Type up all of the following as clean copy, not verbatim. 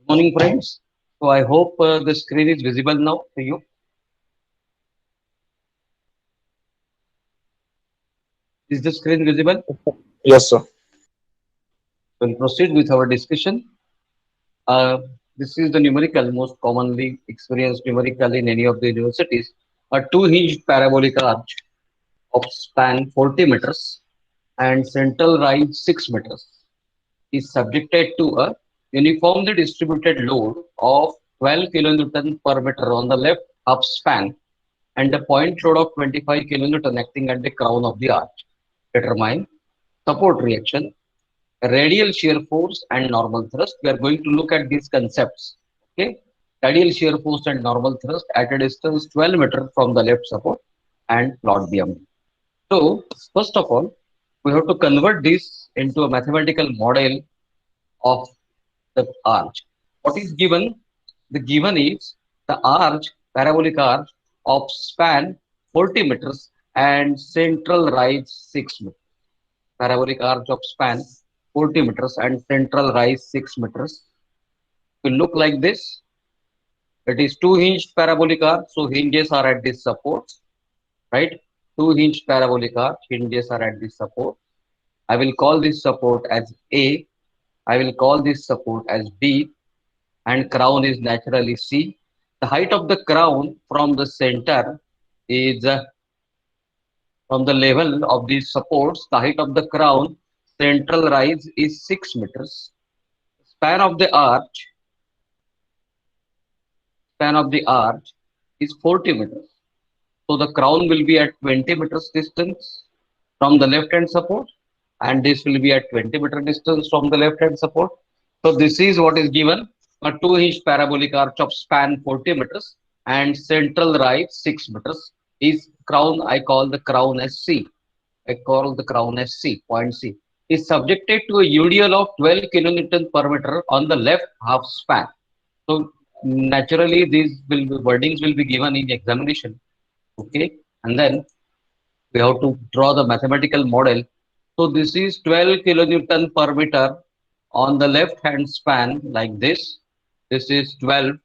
Morning, friends. So I hope the screen is visible now to you. Is the screen visible? Yes, sir. We'll proceed with our discussion. Uh, this is the numerical, most commonly experienced numerical in any of the universities. A two-hinged parabolic arch of span 40 meters and central rise 6 meters is subjected to a uniformly distributed load of 12 kilonewton per meter on the left half span and a point load of 25 kilonewton acting at the crown of the arch. Determine support reaction, radial shear force, and normal thrust. We are going to look at these concepts. Okay, radial shear force and normal thrust at a distance 12 meters from the left support and plot them. So, first of all, we have to convert this into a mathematical model of the arch. What is given? The given is the arch, parabolic arch of span 40 meters and central rise 6 meters. Parabolic arch of span 40 meters and central rise 6 meters. Will look like this. It is two hinged parabolic arch, so hinges are at this support, right? Two hinged parabolic arch, hinges are at this support. I will call this support as A. I will call this support as B, and crown is naturally C. The height of the crown from the center is from the level of the supports. The height of the crown central rise is 6 meters. Span of the arch, span of the arch is 40 meters. So the crown will be at 20 meters distance from the left hand support, and this will be at 20-meter distance from the left hand support. So this is what is given, a 2-inch parabolic arch of span 40 meters and central rise 6 meters is crown. I call the crown as C. I call the crown as C, point C. Is subjected to a UDL of 12 kilonewton per meter on the left half span. So naturally these wordings will be given in examination. Okay, and then we have to draw the mathematical model. So this is 12 kilonewton per meter on the left hand span like this. This is 12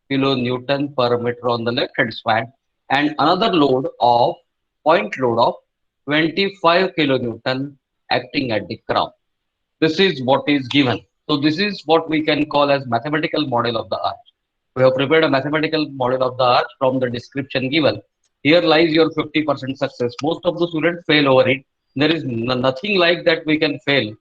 kilonewton per meter on the left hand span and another load of point load of 25 kilonewton acting at the crown. This is what is given. So this is what we can call as mathematical model of the arch. We have prepared a mathematical model of the arch from the description given. Here lies your 50% success. Most of the students fail over it. There is nothing like that we can fail.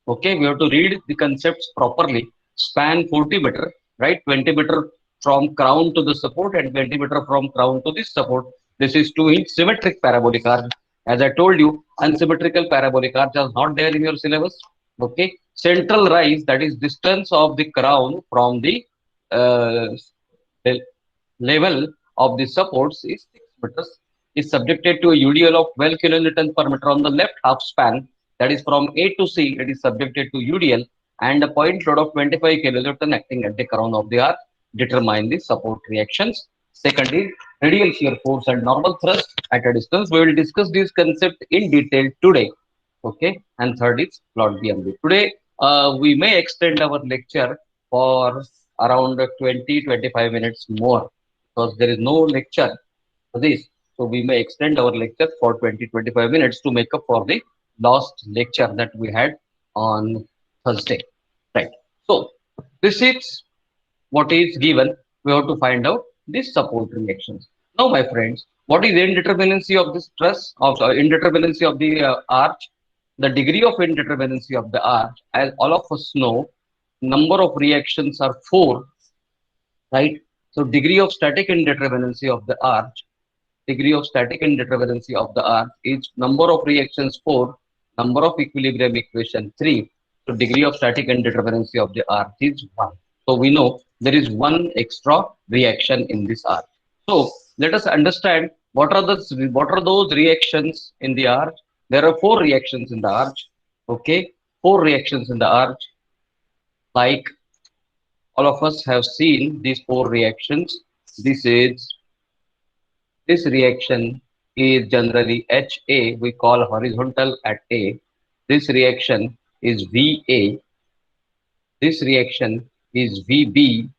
Okay, we have to read the concepts properly. Span 40 meter, right? 20 meter from crown to the support and 20 meter from crown to this support. This is 2-inch symmetric parabolic arch. As I told you, unsymmetrical parabolic arch is not there in your syllabus. Okay, central rise, that is distance of the crown from the uh, level of the supports is 6 meters, is subjected to a UDL of 12 kilonewton per meter on the left half span, that is from A to C. It is subjected to UDL and a point load of 25 kilonewton acting at the crown of the arch. Determine the support reactions. Second is radial shear force and normal thrust at a distance. We will discuss this concept in detail today. Okay, and third is plot BMB. Today, we may extend our lecture for around 20-25 minutes more because there is no lecture for this. So we may extend our lecture for 20-25 minutes to make up for the lost lecture that we had on Thursday. Right. So this is what is given. We have to find out these support reactions. Now, my friends, what is indeterminacy of this stress of indeterminacy of the arch? The degree of indeterminacy of the arch, as all of us know, number of reactions are 4, right? So degree of static indeterminacy of the arch, degree of static indeterminacy of the arch is number of reactions 4, number of equilibrium equation 3. So degree of static indeterminacy of the arch is 1. So we know there is one extra reaction in this arch. So let us understand what are those reactions in the arch. There are 4 reactions in the arch. Okay, 4 reactions in the arch. Like all of us have seen these 4 reactions. This is this reaction is generally HA, we call horizontal at A. This reaction is VA. This reaction is VB,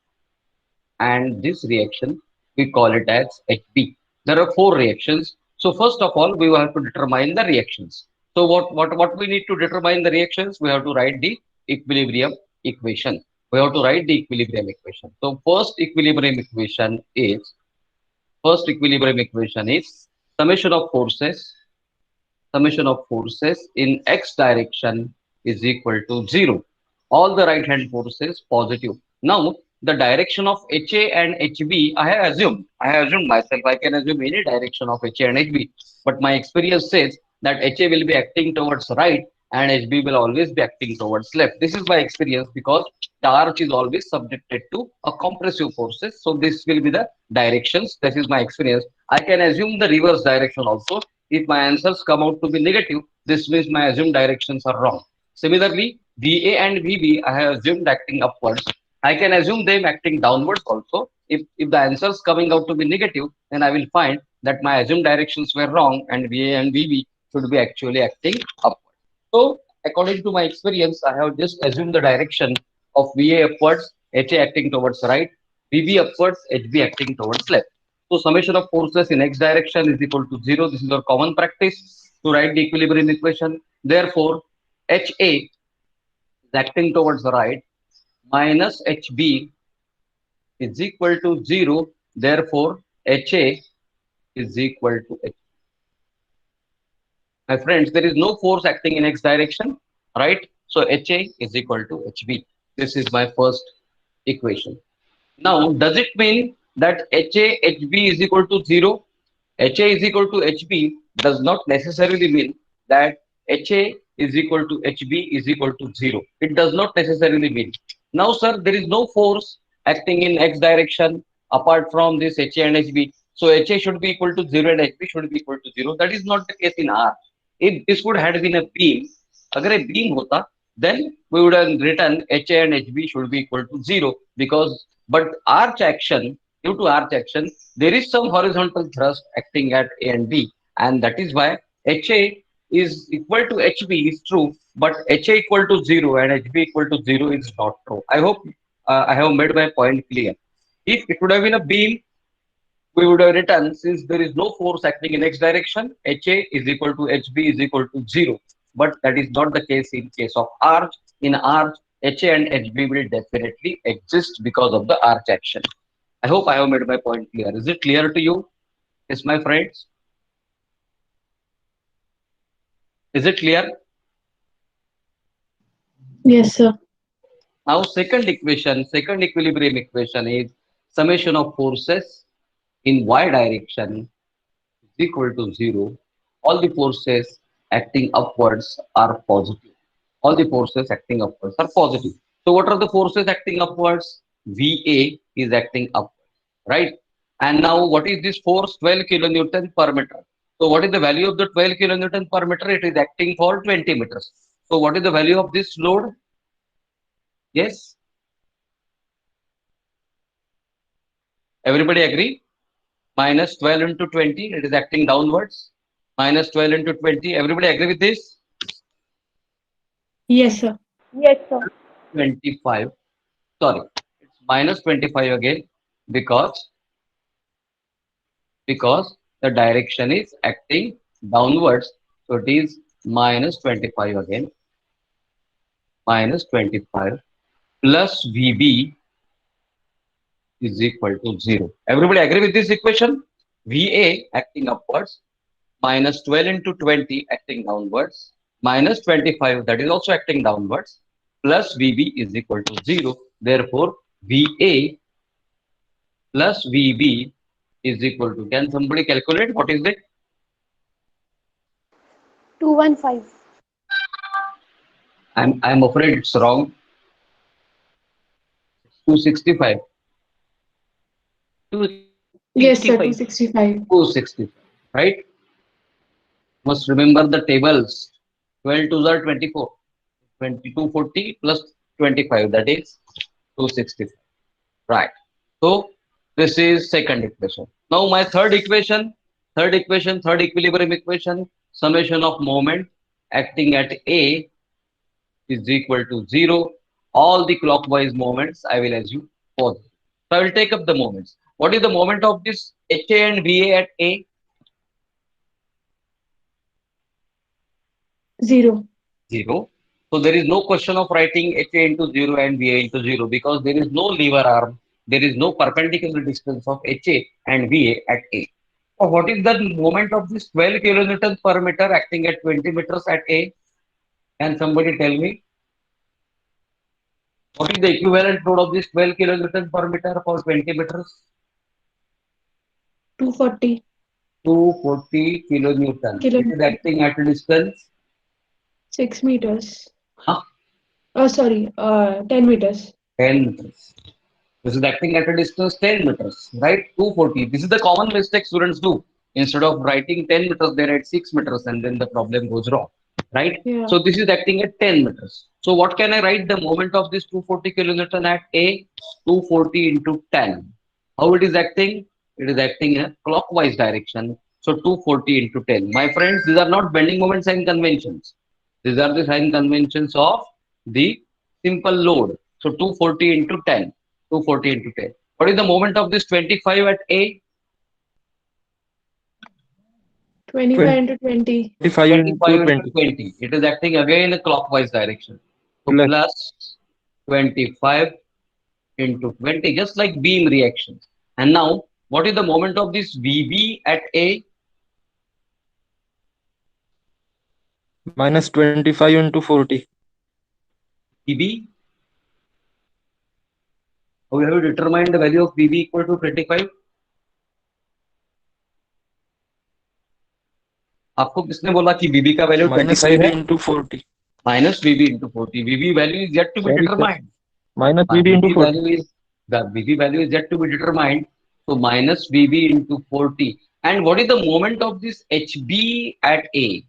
and this reaction we call it as HB. There are four reactions. So first of all, we will have to determine the reactions. So what we need to determine the reactions? We have to write the equilibrium equation. We have to write the equilibrium equation. So first equilibrium equation is summation of forces in x direction is equal to 0. All the right hand forces positive. Now, the direction of HA and HB, I have assumed myself, I can assume any direction of HA and HB, but my experience says that HA will be acting towards right and HB will always be acting towards left. This is my experience because the arch is always subjected to a compressive forces. So this will be the directions. This is my experience. I can assume the reverse direction also. If my answers come out to be negative, this means my assumed directions are wrong. Similarly, VA and VB, I have assumed acting upwards. I can assume them acting downwards also. If the answers coming out to be negative, then I will find that my assumed directions were wrong and VA and VB should be actually acting upwards. So, according to my experience, I have just assumed the direction of VA upwards, HA acting towards right, VB upwards, HB acting towards left. So summation of forces in x direction is equal to 0. This is our common practice to write the equilibrium equation. Therefore, HA is acting towards the right minus HB is equal to 0. Therefore, HA is equal to H. My friends, there is no force acting in x direction, right? So HA is equal to HB. This is my first equation. Now, does it mean that HA, HB is equal to 0? HA is equal to HB does not necessarily mean that HA is equal to HB is equal to 0. It does not necessarily mean. Now, sir, there is no force acting in x direction apart from this HA and HB. So HA should be equal to 0 and HB should be equal to 0. That is not the case in R. If this would have been a beam, agar a beam hota, then we would have written HA and HB should be equal to 0 because but arch action, due to arch action, there is some horizontal thrust acting at A and B, and that is why HA is equal to HB is true, but HA equal to 0 and HB equal to 0 is not true. I hope I have made my point clear. If it would have been a beam, we would have written since there is no force acting in x direction, HA is equal to HB is equal to 0. But that is not the case in case of arch. In arch, HA and HB will definitely exist because of the arch action. I hope I have made my point clear. Is it clear to you? Yes, my friends? Is it clear? Yes, sir. Now, second equilibrium equation is summation of forces in y direction is equal to 0. All the forces acting upwards are positive. All the forces acting upwards are positive. So what are the forces acting upwards? VA is acting upwards, right? And now what is this force? 12 kilonewton per meter. So what is the value of the 12 kilonewton per meter? It is acting for 20 meters. So what is the value of this load? Yes? Everybody agree? Minus 12 into 20, it is acting downwards. Minus 12 into 20. Everybody agree with this? Yes, sir. Yes, sir. 25. Sorry, it's minus 25 again because the direction is acting downwards. So it is minus 25 again. Minus 25 plus VB is equal to 0. Everybody agree with this equation? VA acting upwards, minus 12 into 20 acting downwards, minus 25 that is also acting downwards, plus VB is equal to 0. Therefore, VA plus VB is equal to, can somebody calculate what is it? 215. I'm afraid it's wrong. 265. Yes, sir. 265. 265. 265. Right? Must remember the tables. 12 twos are 24. 2240 plus 25, that is 265. Right. So this is second equation. Now my third equation, third equilibrium equation, summation of moment acting at A is equal to 0. All the clockwise moments I will assume positive. So I will take up the moments. What is the moment of this HA and VA at A? 0. 0. So there is no question of writing HA into 0 and VA into 0 because there is no lever arm. There is no perpendicular distance of HA and VA at A. So what is the moment of this 12 kilonewtons per meter acting at 20 meters at A? Can somebody tell me? What is the equivalent load of this 12 kilonewtons per meter for 20 meters? 240 240 kilonewton. It is kilometer. acting at a distance 6 meters. of Oh, sorry. 10 meters. 10 meters. This is acting at a distance 10 meters, right? 240. This is the common mistake students do. Instead of writing 10 meters, they write 6 meters and then the problem goes wrong, right? Yeah. So this is acting at 10 meters. So what can I write the moment of this 240 kilonewton at A? 240 into 10. How it is acting? It is acting in a clockwise direction. So 240 into 10. My friends, these are not bending moment sign conventions. These are the sign conventions of the simple load. So 240 into 10. 240 into 10. What is the moment of this 25 at A? 25 into 20. 25 into 25 into 20 20. It is acting again in a clockwise direction. So plus plus 25 into 20, just like beam reactions. And now, what is the moment of this VB at A? minus 25 into 40 VB? We have determined the value of VB equal to 25. आपको किसने बोला कि VB का value minus 25 VB है? into 40 Minus VB into 40. VB value is yet to be sorry sir determined. minus VB into VB 40 value is the VB value is yet to be determined. So minus VB into 40. And what is the moment of this HB at A?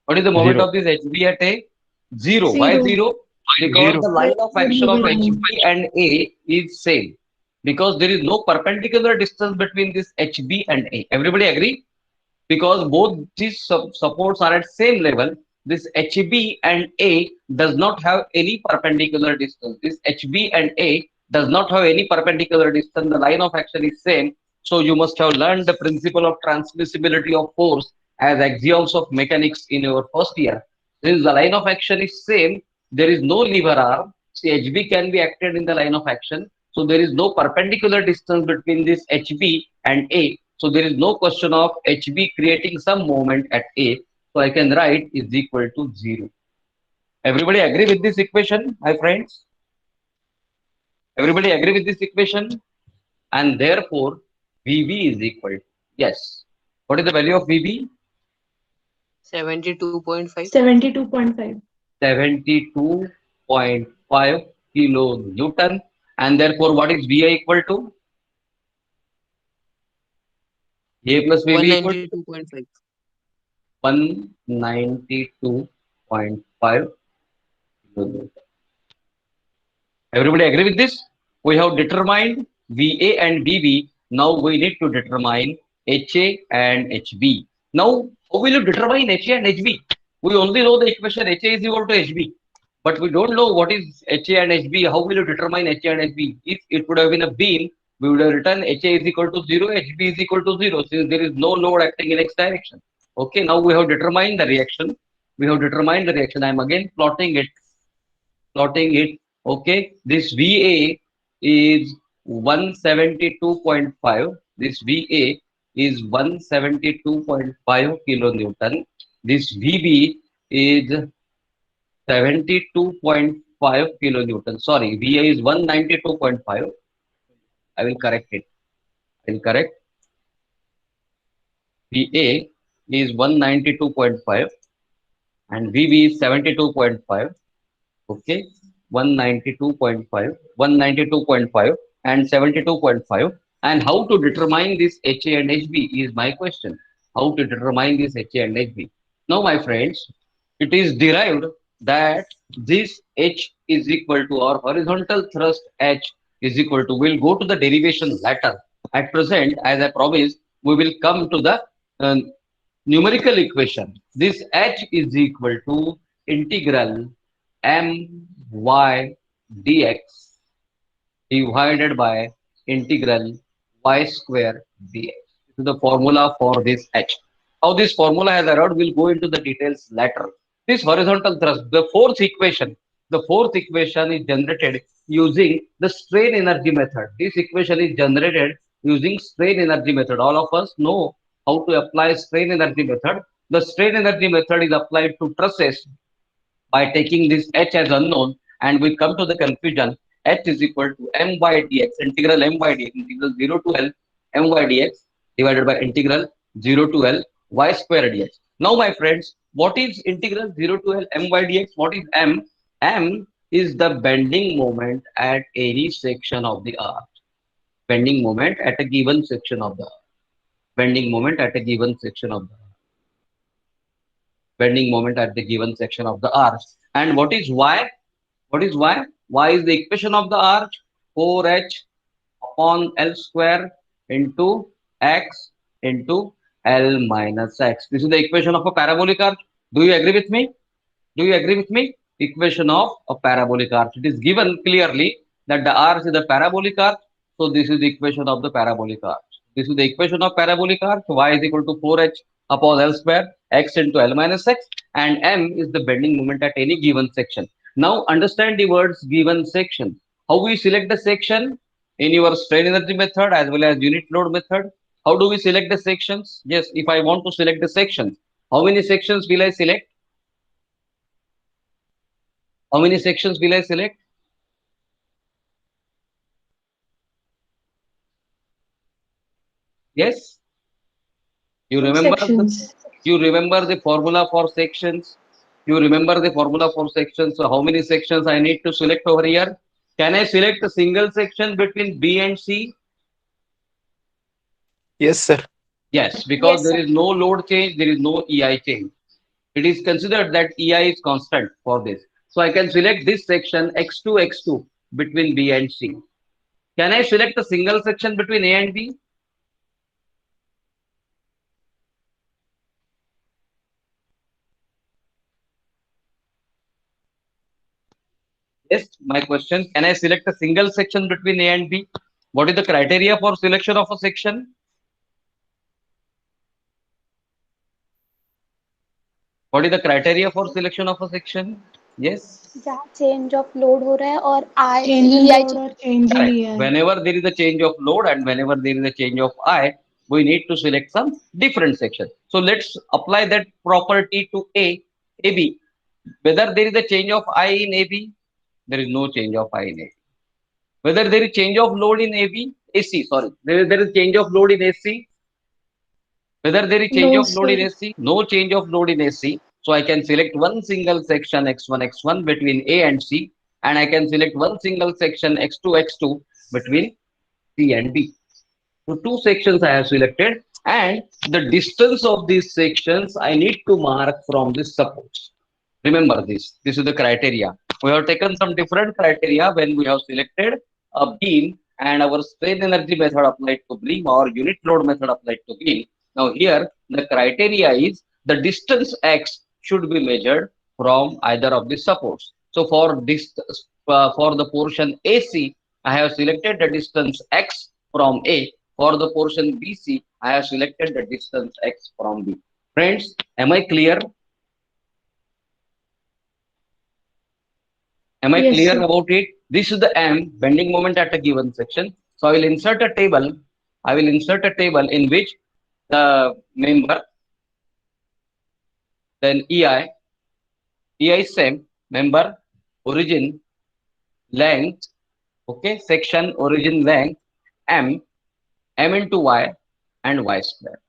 What is the moment 0 of this HB at A? 0. Why 0. 0? Because 0 the line of action of moving line. HB and A is same. Because there is no perpendicular distance between this HB and A. Everybody agree? Because both these supports are at same level, this HB and A does not have any perpendicular distance. This HB and A does not have any perpendicular distance. The line of action is same. So you must have learned the principle of transmissibility of force as axioms of mechanics in your first year. Since the line of action is same, there is no lever arm. See, HB can be acted in the line of action. So there is no perpendicular distance between this HB and A. So there is no question of HB creating some moment at A. So I can write is equal to 0. Everybody agree with this equation, my friends? Everybody agree with this equation? And therefore, VB is equal to, yes. What is the value of VB? 72.5. 72.5. 72.5 kilonewton. And therefore, what is VA equal to? A plus VB equal to 192.5. 192.5 kilonewton. Everybody agree with this? We have determined VA and VB. Now we need to determine HA and HB. Now, how will you determine HA and HB? We only know the equation HA is equal to HB. But we don't know what is HA and HB. How will you determine HA and HB? If it would have been a beam, we would have written HA is equal to 0, HB is equal to 0, since there is no load acting in X direction. Okay, now we have determined the reaction. I am again plotting it. Okay, this VA is 172.5. This VA is 172.5 kilonewton. This VB is 72.5 kilonewton. Sorry, VA is 192.5. I will correct it. VA is 192.5 and VB is 72.5. Okay, 192.5 and 72.5. And how to determine this HA and HB is my question. How to determine this HA and HB? Now, my friends, it is derived that this H is equal to, or horizontal thrust H is equal to, we'll go to the derivation later. At present, as I promised, we will come to the numerical equation. This h is equal to integral m y dx divided by integral y square dx. This is the formula for this h. How this formula has arrived, we'll go into the details later. This horizontal thrust, the fourth equation is generated using the strain energy method. This equation is generated using strain energy method. All of us know how to apply strain energy method. The strain energy method is applied to trusses by taking this h as unknown, and we come to the confusion. H is equal to m by dx, integral m by dx, integral 0 to L m by dx divided by integral 0 to L y square dx. Now, my friends, what is integral 0 to L m by dx? What is m? M is the bending moment at any section of the arc. Bending moment at a given section of the arc. Bending moment at a given section of the arc. Bending moment at the given section of the arc. And what is y? What is y? Y is the equation of the arch, 4h upon L square into x into L minus x. This is the equation of a parabolic arch. Do you agree with me? Do you agree with me? Equation of a parabolic arch. It is given clearly that the arch is a parabolic arch. So this is the equation of the parabolic arch. This is the equation of parabolic arch. Y is equal to 4h upon L square, x into L minus x, and m is the bending moment at any given section. Now understand the words given section. How we select the section? In your strain energy method as well as unit load method. How do we select the sections? Yes, if I want to select the sections, how many sections will I select? How many sections will I select? Yes, you Two remember the sections. you remember the formula for sections. You remember the formula for sections. So how many sections I need to select over here? Can I select a single section between B and C? Yes, sir. Yes, because Yes, there sir. is no load change, there is no EI change. It is considered that EI is constant for this. So I can select this section X2, X2 between B and C. Can I select a single section between A and B? Yes, my question. Can I select a single section between A and B? What is the criteria for selection of a section? What is the criteria for selection of a section? Yes. जहाँ change of load हो रहा है और आई Change in EI load or change. change in Correct. EI. Whenever there is a change of load and whenever there is a change of I, we need to select some different section. So let's apply that property to AB. Whether there is a change of I in AB, there is no change of I in AB. Whether there is change of load in AC, sorry, there is change of load in AC. Whether there is change No, of load in sir. AC, no change of load in AC. So I can select one single section X1 between A and C, and I can select one single section X2 between C and B. So two sections I have selected, and the distance of these sections I need to mark from this supports. Remember this. This is the criteria. We have taken some different criteria when we have selected a beam and our strain energy method applied to beam or unit load method applied to beam. Now here the criteria is the distance x should be measured from either of the supports. So for this for the portion AC, I have selected the distance x from A. For the portion BC, I have selected the distance x from B. Friends, am I clear? Am I Yes, clear sir. about it? This is the M bending moment at a given section. So I will insert a table. I will insert a table in which the member, then EI same, member, origin, length, okay, section, origin, length, M, M into Y, and Y square.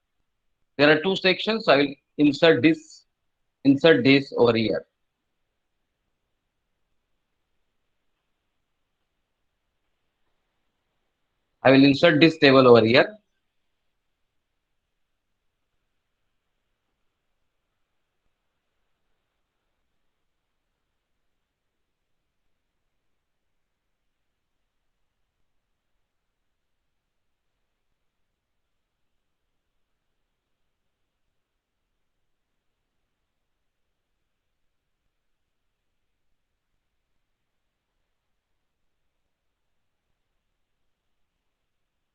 There are two sections. I will insert this over here. I will insert this table over here.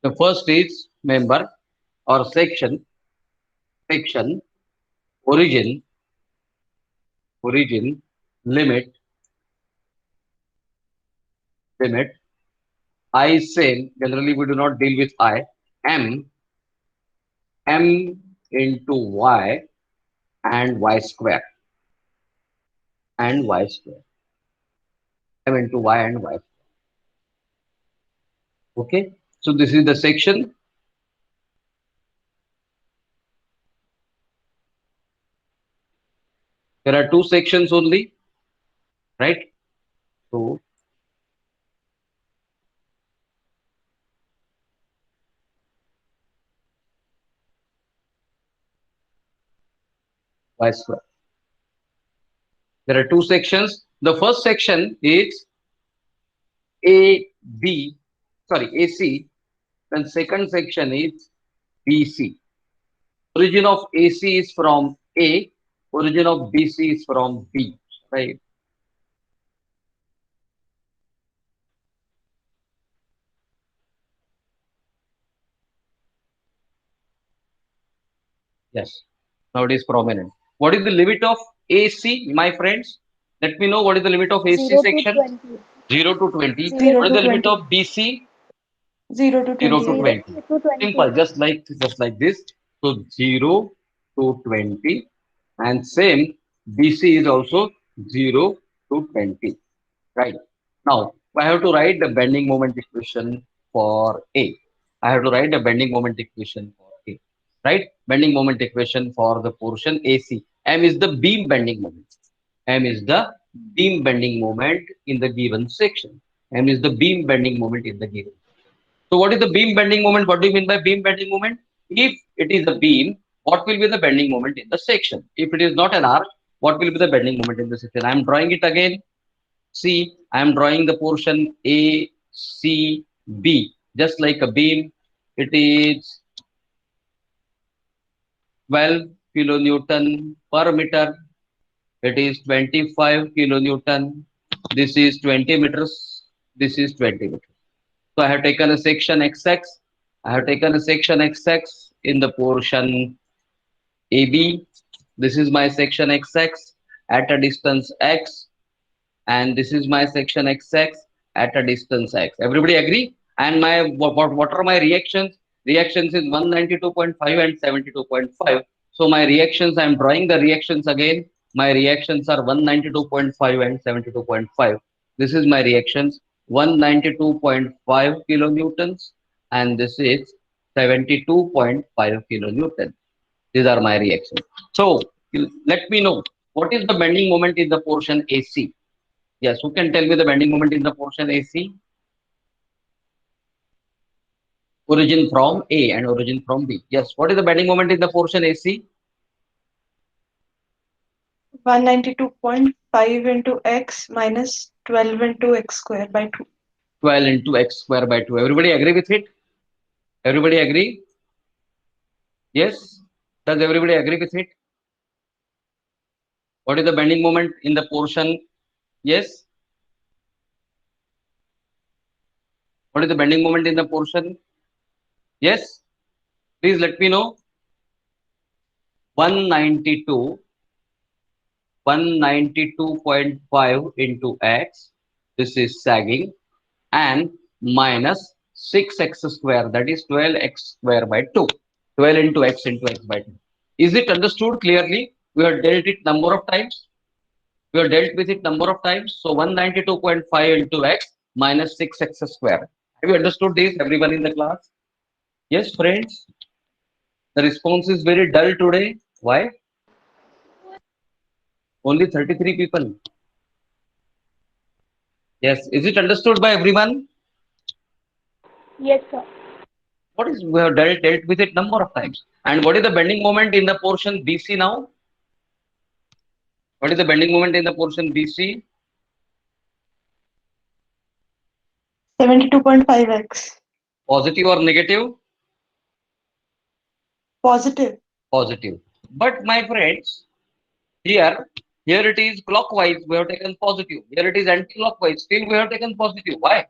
The first is member or section, origin, limit, I same. Generally, we do not deal with I. M, into Y and Y square, M into Y and Y. Okay. So this is the section. There are two sections only, right? So Y square. There are two sections. The first section is AB, sorry, AC. Then second section is BC. Origin of AC is from A. Origin of BC is from B. Right. Yes. Now it is prominent. What is the limit of AC, my friends? Let me know what is the limit of AC 0 to section. 20. 0 to 20. 0 What is to the limit 20. of BC? 0 to 0 to 20. 20. 0 to 20. Simple, just like this. So 0 to 20, and same BC is also 0 to 20. Right. Now I have to write the bending moment equation for A. I have to write the bending moment equation for A. Right? Bending moment equation for the portion AC. M is the beam bending moment. M is the beam bending moment in the given section. M is the beam bending moment in the given. So what is the beam bending moment? What do you mean by beam bending moment? If it is a beam, what will be the bending moment in the section? If it is not an arc, what will be the bending moment in the section? I am drawing it again. See, I am drawing the portion A, C, B, just like a beam. It is 12 kilonewton per meter. It is 25 kilonewton. This is 20 meters. This is 20 meters. So I have taken a section XX. I have taken a section XX in the portion AB. This is my section XX at a distance X, and this is my section XX at a distance X. Everybody agree? And my what are my reactions? Reactions is 192.5 and 72.5. So my reactions, I am drawing the reactions again. My reactions are 192.5 and 72.5. This is my reactions, 192.5 kilonewtons, and this is 72.5 kilonewtons. These are my reactions. So let me know what is the bending moment in the portion AC. Yes, who can tell me the bending moment in the portion AC? Origin from A and origin from B. Yes, what is the bending moment in the portion AC? 192.5 into x minus 12 into x square by 2. 12 into x square by 2. Everybody agree with it? Everybody agree? Yes? Does everybody agree with it? What is the bending moment in the portion? Yes? What is the bending moment in the portion? Yes? Please let me know. 192 192.5 into x, this is sagging, and minus 6x square, that is 12x square by 2. 12 into x by 2. Is it understood clearly? We have dealt it number of times. We have dealt with it number of times. So 192.5 into x minus 6x square. Have you understood this, everyone in the class? Yes, friends? The response is very dull today. Why? Only 33 people. Yes. Is it understood by everyone? Yes, sir. What is, we have dealt with it number of times. And what is the bending moment in the portion BC now? What is the bending moment in the portion BC? 72.5x. Positive or negative? Positive. Positive. But my friends, here it is clockwise, we have taken positive. Here it is anti-clockwise, still we have taken positive. Why?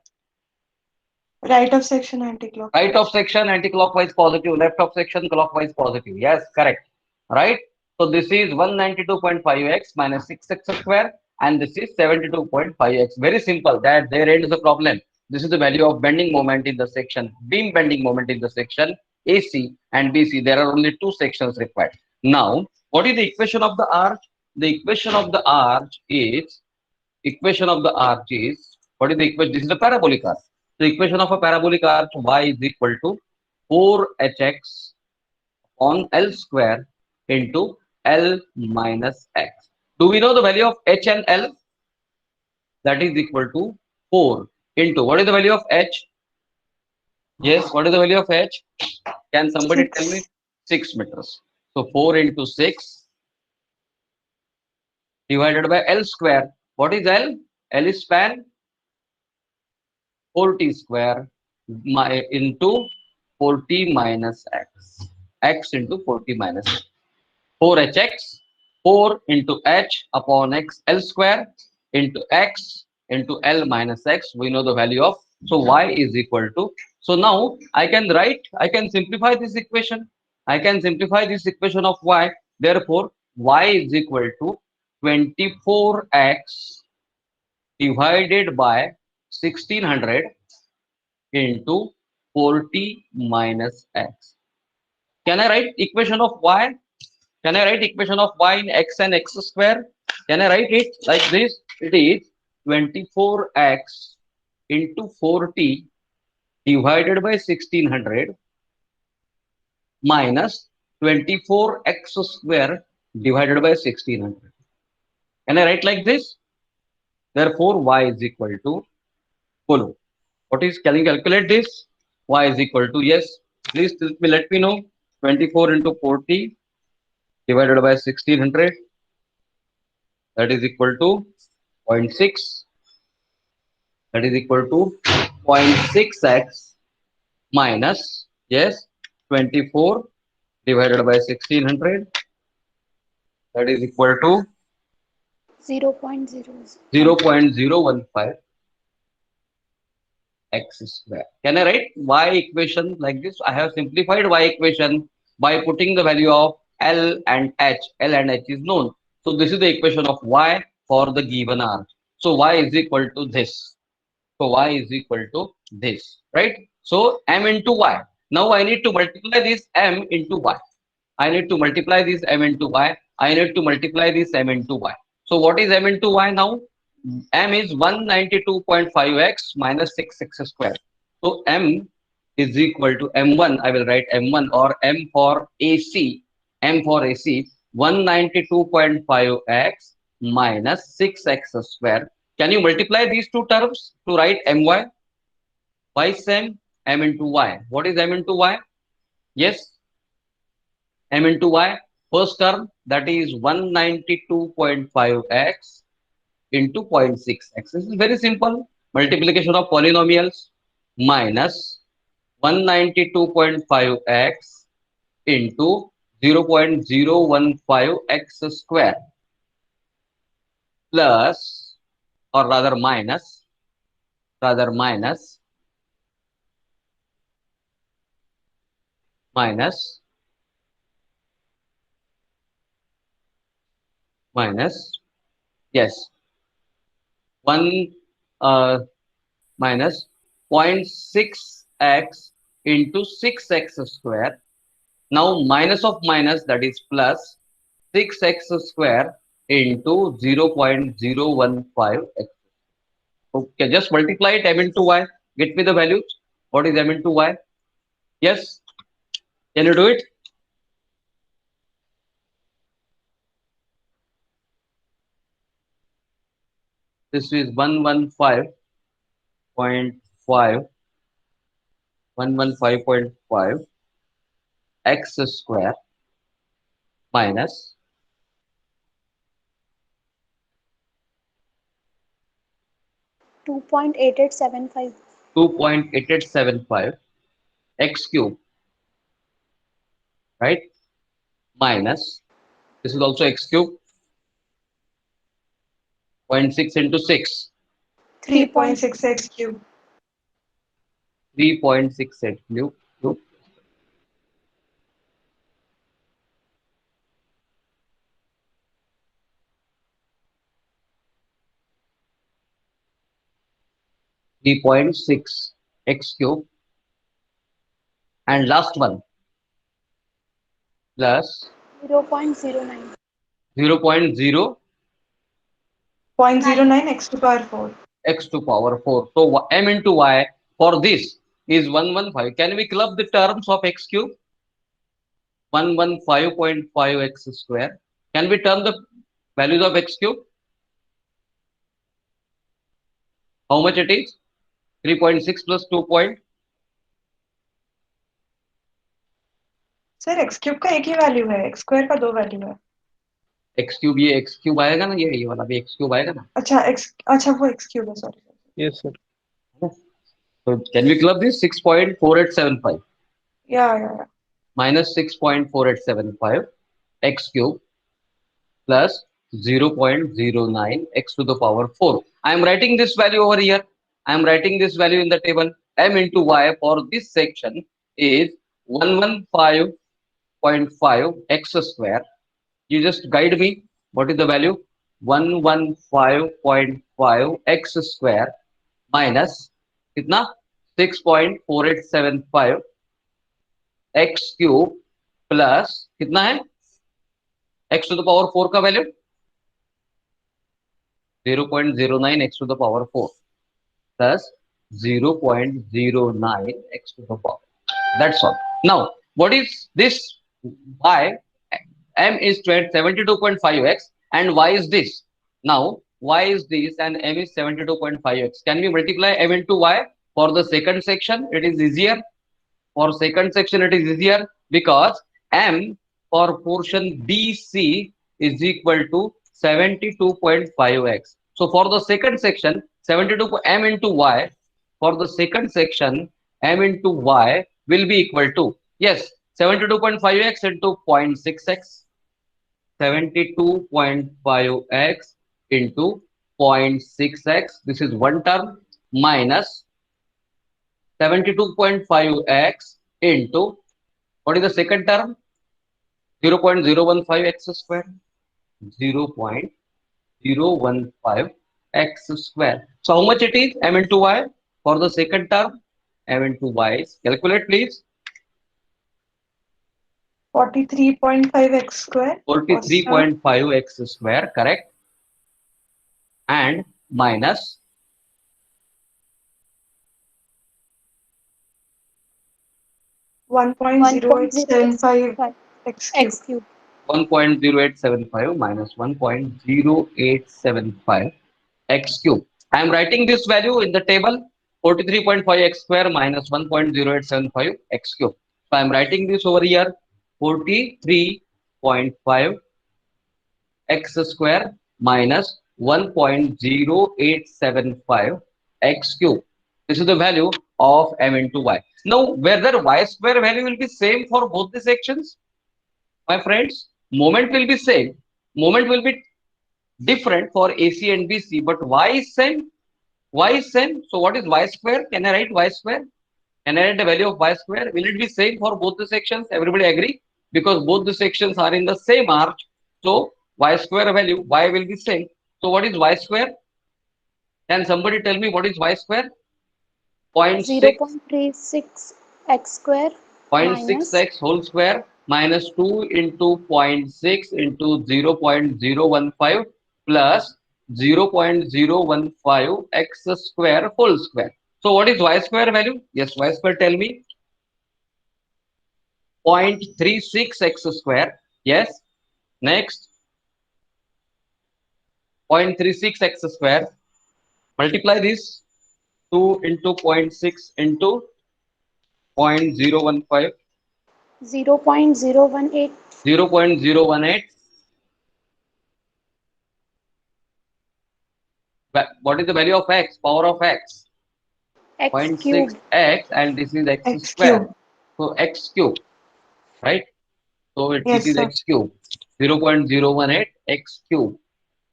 Right of section anti-clockwise. Right of section anti-clockwise positive, left of section clockwise positive. Yes, correct. Right? So this is 192.5x minus 6x square, and this is 72.5x. Very simple. That there ends the problem. This is the value of bending moment in the section, beam bending moment in the section AC and BC. There are only two sections required. Now, what is the equation of the arch? The equation of the arch is what is the equation? This is a parabolic arch. The equation of a parabolic arch, y is equal to 4hx on L square into L minus x. Do we know the value of h and L? That is equal to 4 into, what is the value of h? Yes, what is the value of h? Can somebody tell me? 6 meters. So 4 into 6 divided by L square. What is L? L is span, 40 square into 40 minus x. X into 40 minus x. 4hx, 4 into h upon x, L square into x into L minus x. We know the value of, so y is equal to, so now I can simplify this equation. I can simplify this equation of y. Therefore, y is equal to 24x divided by 1600 into 40 minus x. Can I write equation of y? Can I write equation of y in x and x square? Can I write it like this? It is 24x into 40 divided by 1600 minus 24x square divided by 1600. Can I write like this? Therefore, y is equal to, follow. What is, can you calculate this? Y is equal to, yes, please let me know. 24 into 40 divided by 1600, that is equal to 0.6, that is equal to 0.6x minus, yes, 24 divided by 1600, that is equal to 0.015 x square. Can I write y equation like this? I have simplified y equation by putting the value of L and H. L and H is known. So this is the equation of y for the given arch. So y is equal to this. So y is equal to this, right? So m into y. Now I need to multiply this m into y. I need to multiply this m into y. I need to multiply this m into y. So what is m into y now? M is 192.5x minus 6x square. So m is equal to m1. I will write m1 or m for AC. M for AC, 192.5x minus 6x square. Can you multiply these two terms to write my? Y same m into y. What is m into y? Yes, m into y. First term, that is 192.5x into 0.6x. This is very simple. Multiplication of polynomials minus 192.5x into 0.015x square plus, or rather minus yes, 1 minus 0.6x into 6x square. Now minus of minus, that is plus 6x square into 0.015x. Okay, just multiply it m into y. Get me the values. What is m into y? Yes, can you do it? This is 115.5 x square minus 2.8875 x cube, right? Minus, this is also x cube, 0.6 into 6. 3.6x cube. 3.68 cube. 3.6 x cube, and last one plus 0.09. 0.0 0.09 x to power 4. x to power 4. So m into y for this is 115. Can we club the terms of x cube? 115.5 x square. Can we turn the values of x cube? How much it is? 3.6 plus 2 point. Sir x cube का एक ही value है, x square का दो value है. x cube, ये x cube आएगा ना, ये वाला भी x cube आएगा ना. अच्छा वो x क्यूब है, sorry. Yes, sir. So can we club this? 6.4875 या minus 6.4875 x cube plus 0.09 x to the power 4. I am writing this value over here. I am writing this value in the table. M into y for this section is 115.5 x square. You just guide me. What is the value? 115.5 x square minus कितना? 6.4875 x cube plus कितना है? x to the power 4 का value 0.09 x to the power 4 plus 0.09 x to the power. That's all. Now, what is this? Y, m is 72.5x and y is this. Now, y is this and m is 72.5x. Can we multiply m into y for the second section? It is easier. For second section, it is easier because m for portion BC is equal to 72.5x. So for the second section, 72 m into y. For the second section, m into y will be equal to, yes, 72.5x into 0.6x. 72.5x into 0.6x. This is one term minus 72.5x into, what is the second term? 0.015x square. 0.015x square. So how much it is? M into y for the second term. M into y is, calculate please. 43.5x square. 43.5x square, correct. And minus 1.0875 x cube. X cube. 1.0875 minus 1.0875 x cube. I am writing this value in the table 43.5 x square minus 1.0875 x cube. So I am writing this over here 43.5 x square minus 1.0875 x cube. This is the value of m into y. Now, whether y square value will be same for both the sections, my friends, moment will be same. Moment will be different for AC and BC, but y is same. Y is same. So what is y square? Can I write y square? Can I write the value of y square? Will it be same for both the sections? Everybody agree? Because both the sections are in the same arch. So y square value, y will be same. So what is y square? Can somebody tell me what is y square? 0.36 x square 0.6x whole square minus 2 into 0.6 into 0.015 plus 0.015 x square whole square. So what is y square value? Yes, y square, tell me. 0.36 x square. Yes. Next. 0.36 x square. Multiply this. 2 into 0.6 into 0.015. 0.018 0.018. What is the value of x? Power of x. x 0.6 cube. x and this is x square. Cube. So x cube, right? So it Yes, is sir. x cube. 0.018 x cube.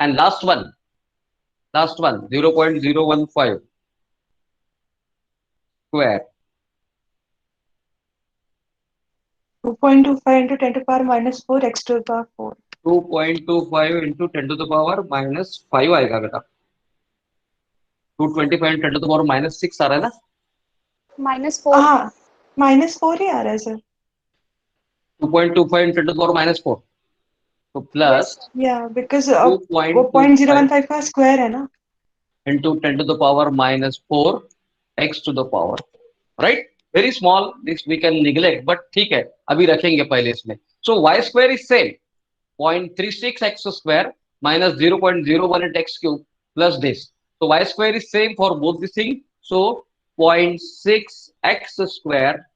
And last one 0.015 square 2.25 into 10 to the power minus 4 x to the power 4. 2.25 into 10 to the power minus 5 आएगा बेटा. 225 into 10 to the power minus 6 आ रहा है ना. -4. हाँ minus 4 ही आ रहा है sir. 2.25 into 10 to the power minus 4. तो plus Yeah, because वो 2.25 0.015 का स्क्वायर है ना. into 10 to the power minus 4 x to the power, right? Very small, this we can neglect, but ठीक है, अभी रखेंगे पहले इसमें. So y square is same, 0.36 x square minus 0.018 x cube plus this. So y square is same for both these things. So 0.6 x square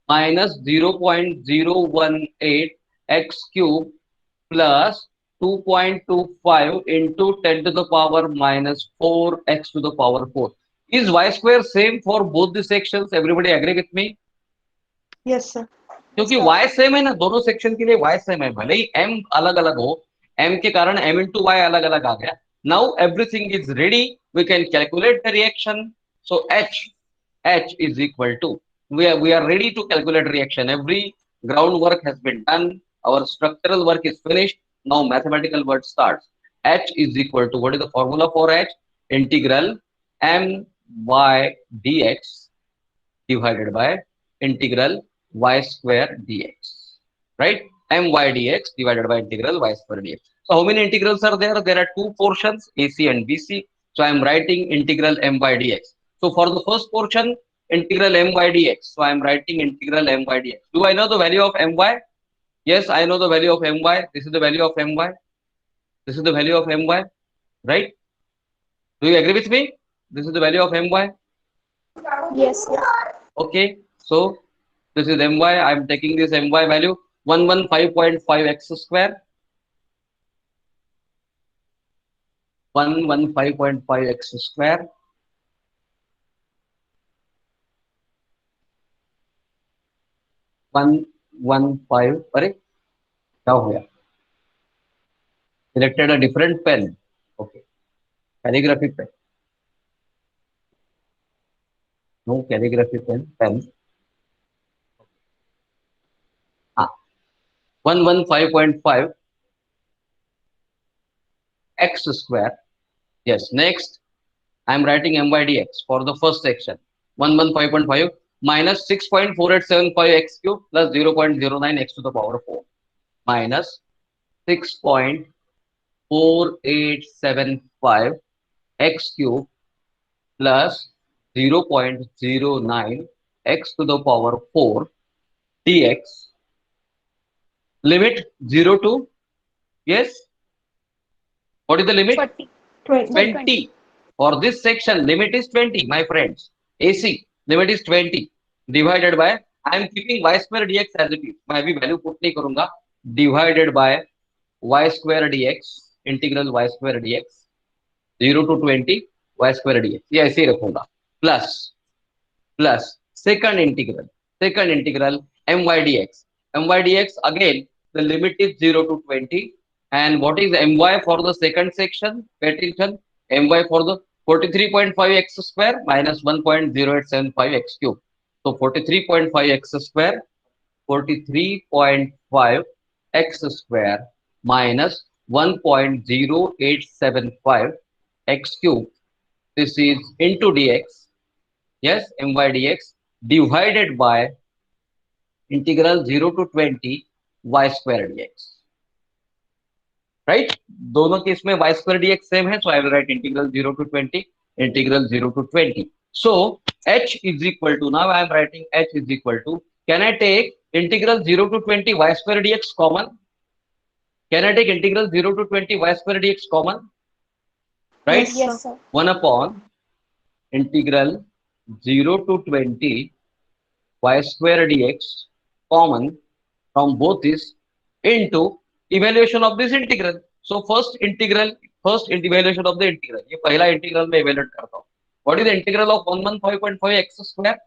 minus 0.018 x cube plus 2.25 into 10 to the power minus 4 x to the power 4. Is y square same for both the sections? Everybody agree with me? Yes sir. क्योंकि y same है ना, दोनों section के लिए y same है, भले ही m अलग अलग हो, m के कारण m into y अलग अलग आ गया. Now everything is ready, we can calculate the reaction. So h is equal to, we are ready to calculate reaction. Every groundwork has been done, our structural work is finished. Now mathematical work starts. H is equal to, what is the formula for h? Integral my dx divided by integral y square dx, right? My dx divided by integral y square dx. So how many integrals are there? There are two portions, AC and BC. So I am writing integral my dx. So for the first portion, integral my dx. So I am writing integral my dx. Do I know the value of my? Yes, I know the value of my. This is the value of my. This is the value of my, right? Do you agree with me? This is the value of my. Yes. Okay, so this is my. I am taking this my value 115.5 x square. 115.5 x square. अरे क्या हो गया? Selected a different pen. Okay, calligraphy pen. No calligraphy pen. 115.5 x square. Yes, next I am writing my dx for the first section. 115.5 minus 6.4875 x cube plus 0.09 x to the power 4 minus 6.4875 x cube plus 0.09 x to the power 4 dx. Limit 0 to, yes, what is the limit? 20. For this section, limit is 20, my friends. AC, limit is 20 divided by, I am keeping y square dx as it is. मैं अभी value put नहीं करूंगा. Divided by y square dx, integral y square dx, 0 to 20 y square dx. ये ऐसे ही रखूंगा. Plus second integral my dx. My dx, again, the limit is 0 to 20. And what is my for the second section? Pay attention. My for the 43.5 x square minus 1.0875 x cube. So 43.5 x square, 43.5 x square minus 1.0875 x cube. This is into dx. Yes, my dx divided by integral 0 to 20 y square dx. Right? दोनों case में y square dx same है, so I will write integral 0 to 20, integral 0 to 20. So h is equal to, now I am writing h is equal to, can I take integral 0 to 20 y square dx common? Can I take integral 0 to 20 y square dx common? Right? Yes, sir. 1 upon integral 0 to 20 y square dx common from both is into evaluation of this integral. So first evaluation of the integral. ये पहला integral में evaluate करता हूँ. What is the integral of 115.5 x square?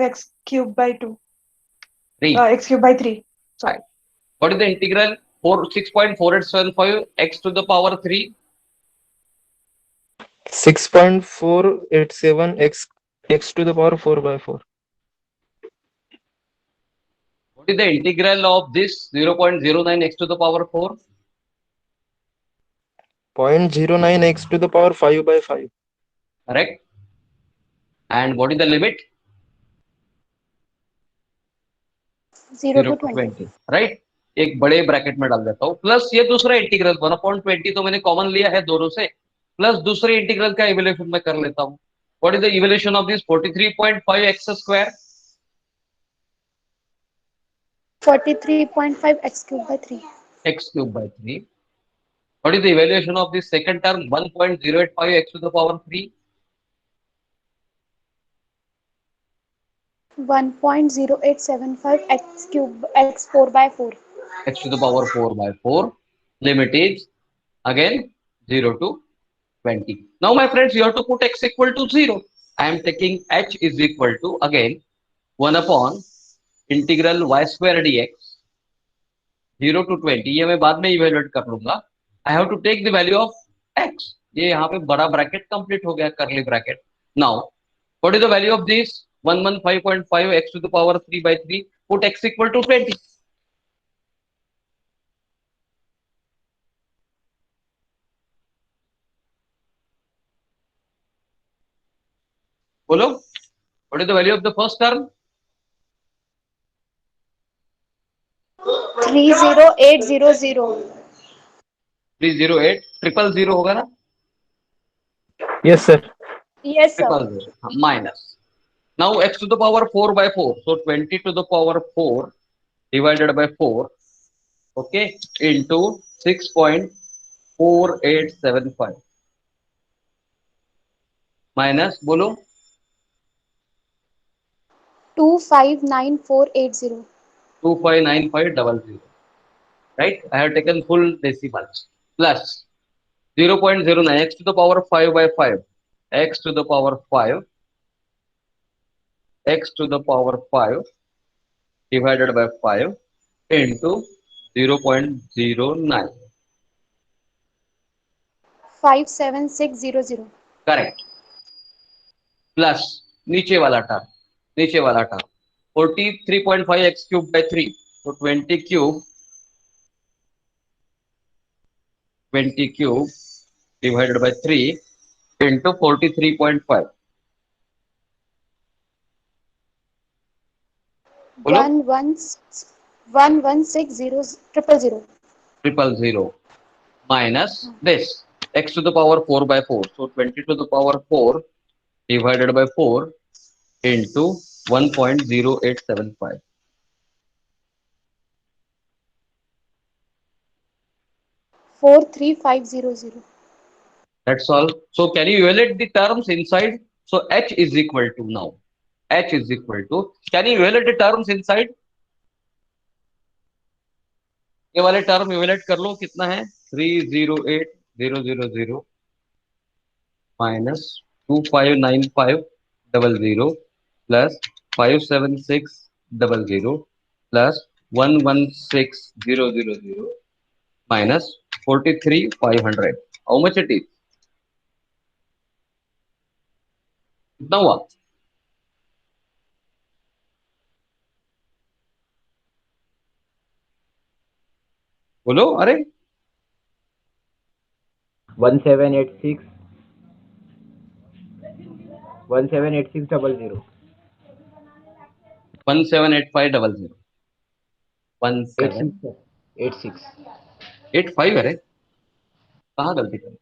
x cube by 2. 3. X cube by 3. Sorry. What is the integral? 6.4875 x to the power 3. 6.487 x to the power 4 by 4. What is the integral of this 0.09 x to the power 4? 0.09 x to the power 5 by 5. Correct. And what is the limit? 0 0 to to 20. 20. Right. एक बड़े bracket में डाल देता हूं, plus ये दूसरा integral 1/20 तो मैंने कॉमन लिया है दोनों से, प्लस दूसरे इंटीग्रल का इवैल्यूएशन मैं कर लेता हूं. What is the evaluation of this 43.5 x square? 43.5 x cube by 3. x cube by 3. What is the evaluation of this second term 1.085 x to the power 3? 1.0875 x cube x 4 by 4. X to the power 4 by 4. Limit is again 0 to 20. Now my friends, you have to put x equal to 0. I am taking h is equal to again 1 upon integral y square dx 0 to 20. ये मैं बाद में evaluate कर लूंगा. I have to take the value of x. ये यहाँ पे बड़ा ब्रैकेट कंप्लीट हो गया, करली bracket. Now what is the value of this 115.5 x to the power 3 by 3? Put x equal to 20. बोलो, what is the value of the first term? 30800. 308. 000 होगा ना? Yes, sir. Yes, sir. 000 minus. Now x to the power 4 by 4. So 20 to the power 4 divided by 4. Okay, into 6.4875 minus बोलो 259480. 259500. Right? I have taken full decimals. Plus 0.09 x to the power 5 by 5. X to the power 5. X to the power 5 divided by 5 into 0.09. 57600. Correct. Plus नीचे वाला term 43.5 x cube by 3. So 20 cube divided by 3 into 43.5. बोलो 1160000. minus this x to the power 4 by 4. So 20 to the power 4 divided by 4 into 1.0875. Four three five zero zero. That's all. So can you evaluate the terms inside? So h is equal to now. H is equal to. Can you evaluate the terms inside? ये वाले term evaluate कर लो, कितना है 308,000 minus 259500 plus 57600 plus 116,000 minus 43,500. How much it is? कितना हुआ? बोलो. अरे 1786 178600 178500 1785. अरे कहाँ गलती कर?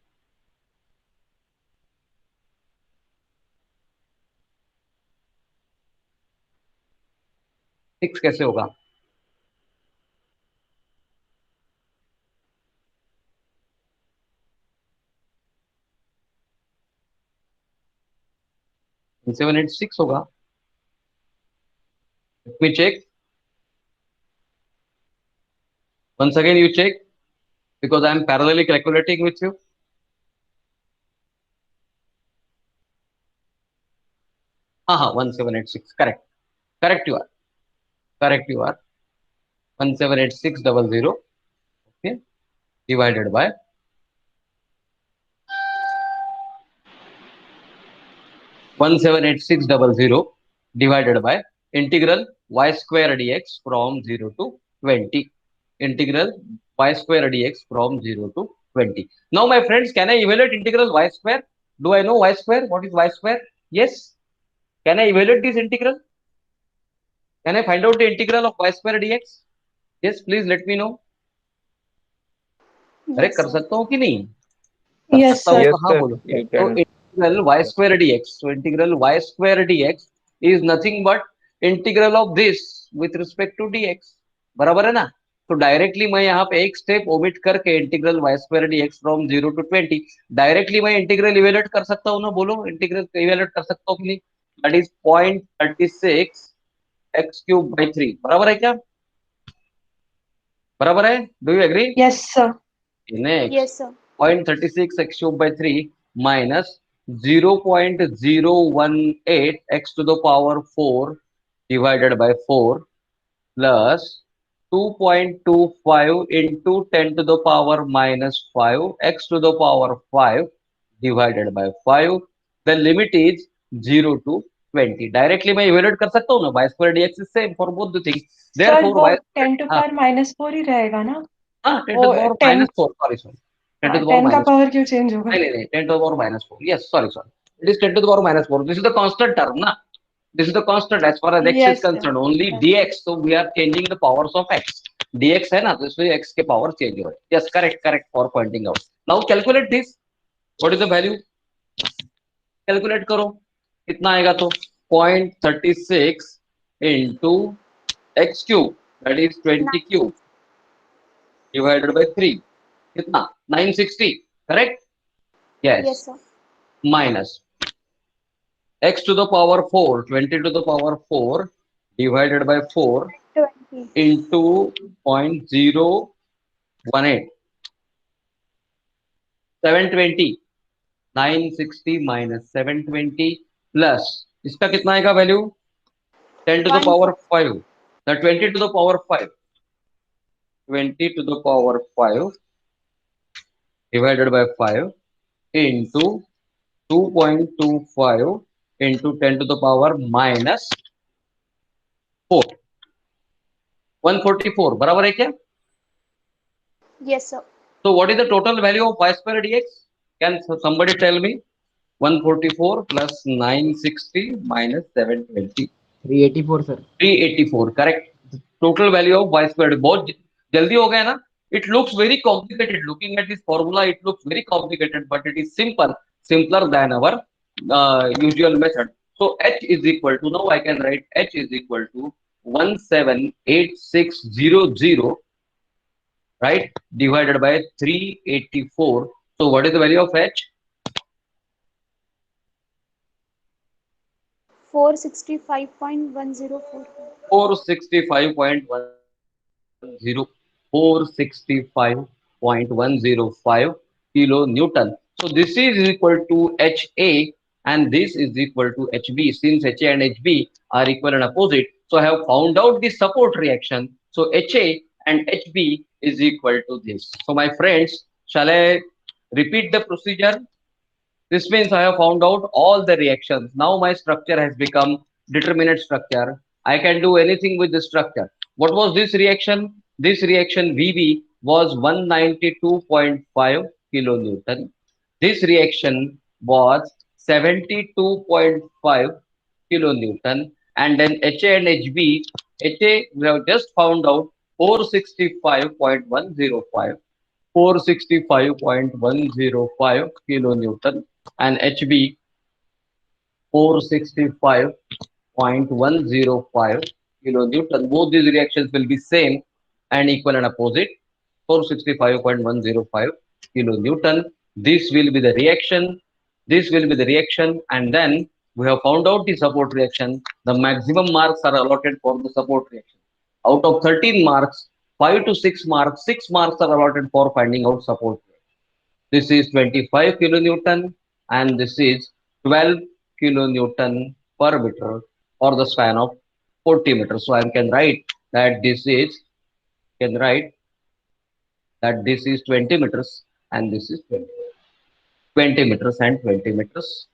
6 कैसे होगा? तो 786 होगा. Let me check. Once again you check because I am parallelly calculating with you. हाँ 1786 correct. Correct you are. 178600. Okay, divided by 178,600 divided by integral y square dx from 0 to 20. Integral y square dx from 0 to 20. Now, my friends, can I evaluate integral y square? Do I know y square? What is y square? Yes. Can I evaluate this integral? Can I find out the integral of y square dx? Yes, please let me know. अरे Yes, कर sir. सकता हूँ कि नहीं? कर Yes, सकता हूँ sir. Yes, तो हाँ sir. बोलो. You So can. integral y square dx. So integral y square dx is nothing but integral of this with respect to dx. बराबर है ना? तो डायरेक्टली मैं यहाँ पे एक स्टेप ओमिट करके integral y square dx from 0 to 20 directly मैं इंटीग्रल इवेल्युएट कर सकता हूँ ना? बोलो इंटीग्रल इवेल्युएट कर सकता हूँ कि नहीं? That is 0.36 x cube by 3. बराबर है क्या? बराबर है? Do you agree? Yes, sir. Next Yes, sir. 0.36 x cube by 3 minus 0.018 x to the power 4 divided by 4 plus 2.25 into 10 to the power minus 5 x to the power 5 divided by 5. The limit is 0 to 20. Directly मैं evaluate कर सकता हूँ ना? Y square dx is same for both the things. Sir Therefore, वो y 10 to हाँ power -4 ही रहेगा ना? हाँ 10 to वो the power 10, minus 4. Sorry. 10 to हाँ, the power 10 का minus 4. पावर क्यों चेंज होगा? नहीं 10 to the power minus 4. Yes, sorry. It is 10 to the power minus 4. This is the constant term, na? This is the constant as far as x is Yes, sir. concerned. Only Yes. dx. So we are changing the powers of x. dx है ना, तो इसलिए x के power change हो रहे. Yes, correct for pointing out. Now calculate this. What is the value? Calculate करो. कितना आएगा तो 0.36 into x cube, that is 20 cube divided by 3. कितना? 960. Correct? Yes. Yes, sir. Minus x to the power 4, 20 to the power 4 divided by 4 20. into 0.018. 720. 960 minus 720 plus इसका कितना आएगा value? 10 to the power 5. The 20 to the power 5. 20 to the power 5 divided by 5 into 2.25 into 10 to the power minus 4. 144. बराबर है क्या? Yes, sir. So what is the total value of y square dx? Can somebody tell me? 144 plus 960 minus 720. 384, sir. 384. Correct. Total value of y squared. बहुत जल्दी हो गया ना? It looks very complicated. Looking at this formula, it looks very complicated, but it is simple, simpler than our usual method. So h is equal to, now I can write h is equal to 178600, right, divided by 384. So what is the value of h? 465.104. 465.10. 465.105 kilonewton. So this is equal to HA and this is equal to HB. Since HA and HB are equal and opposite, so I have found out the support reaction. So HA and HB is equal to this. So my friends, shall I repeat the procedure? This means I have found out all the reactions. Now my structure has become determinate structure. I can do anything with the structure. What was this reaction? This reaction VB was 192.5 kilonewton. This reaction was 72.5 kilonewton. And then HA and HB, HA we have just found out 465.105. 465.105 kilonewton and HB 465.105 kilonewton. Both these reactions will be same and equal and opposite. 465.105 kilonewton. This will be the reaction. This will be the reaction, and then we have found out the support reaction. The maximum marks are allotted for the support reaction. Out of 13 marks, 5 to 6 marks, 6 marks are allotted for finding out support. This is 25 kilonewton and this is 12 kilonewton per meter for the span of 40 meters. So I can write that this is 20 meters and this is 20 meters and 20 meters.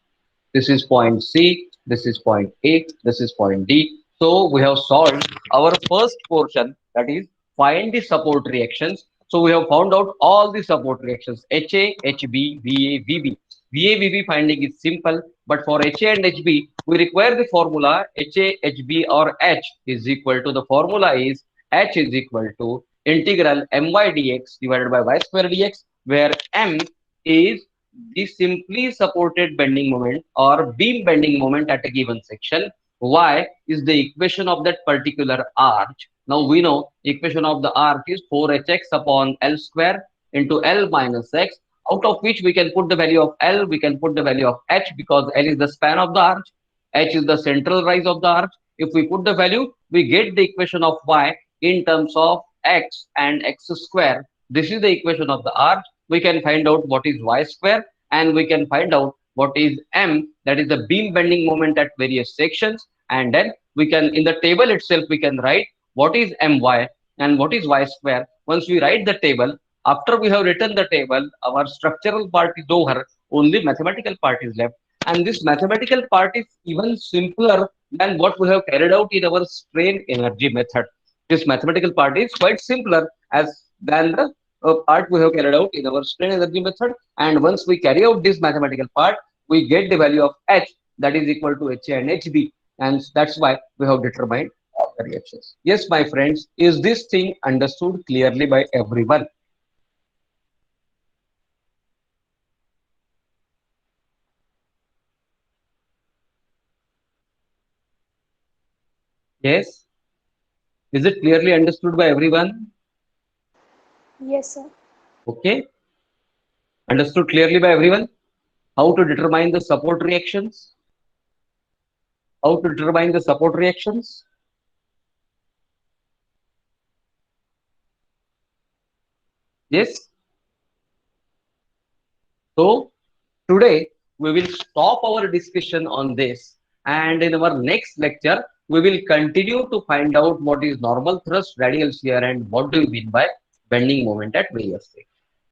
This is point C, this is point A, this is point D. So we have solved our first portion, that is find the support reactions. So we have found out all the support reactions HA, HB, VA, VB. VA, VB finding is simple, but for HA and HB, we require the formula HA, HB or H is equal to, the formula is H is equal to integral my dx divided by y square dx, where m is the simply supported bending moment or beam bending moment at a given section. Y is the equation of that particular arch. Now we know equation of the arc is 4hx upon L square into L minus x, out of which we can put the value of L, we can put the value of H, because L is the span of the arch, H is the central rise of the arch. If we put the value, we get the equation of Y in terms of x and x square. This is the equation of the arch. We can find out what is Y square, and we can find out what is M, that is the beam bending moment at various sections. And then we can, in the table itself, we can write what is My and what is Y square. Once we write the table, after we have written the table, our structural part is over, only mathematical part is left. And this mathematical part is even simpler than what we have carried out in our strain energy method. This mathematical part is quite simpler as than the part we have carried out in our strain energy method. And once we carry out this mathematical part, we get the value of H, that is equal to HA and HB. And that's why we have determined all the reactions. Yes, my friends, is this thing understood clearly by everyone? Yes. Is it clearly understood by everyone? Yes, sir. Okay. Understood clearly by everyone? How to determine the support reactions? How to determine the support reactions? Yes. So today we will stop our discussion on this, and in our next lecture we will continue to find out what is normal thrust, radial shear, and what do you mean by bending moment at various states.